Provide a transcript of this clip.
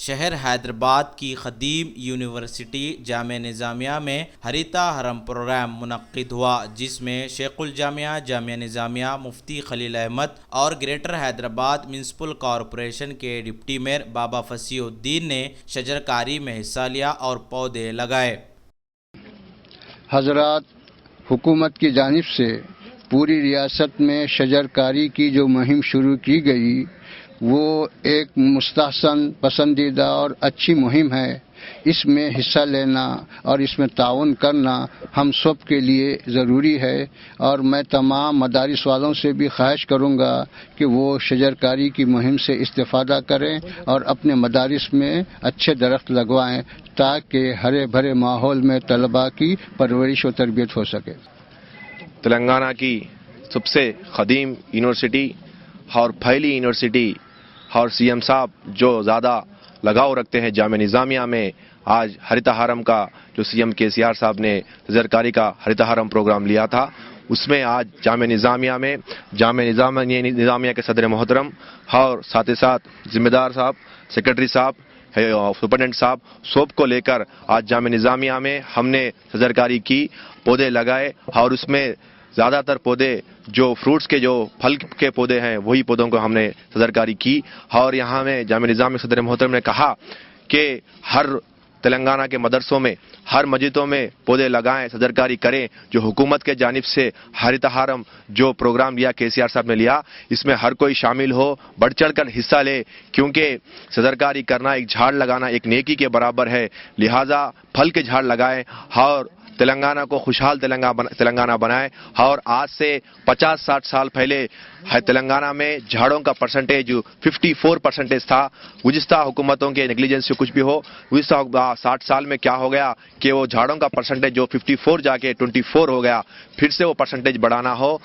शहर हैदराबाद की ख़दीम यूनिवर्सिटी जामिया निज़ामिया में हरिता हरम प्रोग्राम मुनक्किद हुआ, जिसमें शेखुल जामिया जामिया निज़ामिया मुफ्ती खलील अहमद और ग्रेटर हैदराबाद म्यूनसिपल कॉरपोरेशन के डिप्टी मेयर बाबा फसीउद्दीन ने शजरकारी में हिस्सा लिया और पौधे लगाए। हजरात, हुकूमत की जानिब से पूरी रियासत में शजरकारी की जो मुहिम शुरू की गई वो एक मुस्तहसन, पसंदीदा और अच्छी मुहिम है। इसमें हिस्सा लेना और इसमें ताउन करना हम सब के लिए ज़रूरी है और मैं तमाम मदारिस वालों से भी ख्वाहिश करूँगा कि वो शजरकारी की मुहिम से इस्तेफ़ादा करें और अपने मदारिस में अच्छे दरख्त लगवाएं ताकि हरे भरे माहौल में तलबा की परवरिश और तरबियत हो सके। तेलंगाना की सबसे ख़दीम यूनिवर्सिटी और फैली यूनिवर्सिटी और सीएम साहब जो ज़्यादा लगाव रखते हैं जामिया निज़ामिया में, आज हरिता हरम का जो सीएम केसीआर साहब ने शजरकारी का हरिता हरम प्रोग्राम लिया था, उसमें आज जामिया निज़ामिया के सदर मोहतरम और साथ ही साथ जिम्मेदार साहब, सेक्रेटरी साहब, सुपरटेंडेंट साहब सब को लेकर आज जामिया निज़ामिया में हमने शजरकारी की, पौधे लगाए और उसमें ज़्यादातर पौधे जो फ्रूट्स के, जो फल के पौधे हैं, वही पौधों को हमने शजरकारी की। और यहाँ में जामिया निज़ामिया सदर मोहतरम ने कहा कि हर तेलंगाना के मदरसों में, हर मस्जिदों में पौधे लगाएं, शजरकारी करें। जो हुकूमत के जानिब से हरिता हरम जो प्रोग्राम लिया, केसीआर साहब ने लिया, इसमें हर कोई शामिल हो, बढ़ चढ़ कर हिस्सा ले, क्योंकि शजरकारी करना, एक झाड़ लगाना एक नेकी के बराबर है। लिहाजा फल के झाड़ लगाएं और तेलंगाना को खुशहाल तेलंगाना बनाए। और आज से 50-60 साल पहले तेलंगाना में झाड़ों का परसेंटेज 54% था। गुज़िश्ता हुकूमतों के नेग्लिजेंस से कुछ भी हो, गुज़िश्ता 60 साल में क्या हो गया कि वो झाड़ों का परसेंटेज जो 54 जाके 24 हो गया। फिर से वो परसेंटेज बढ़ाना हो।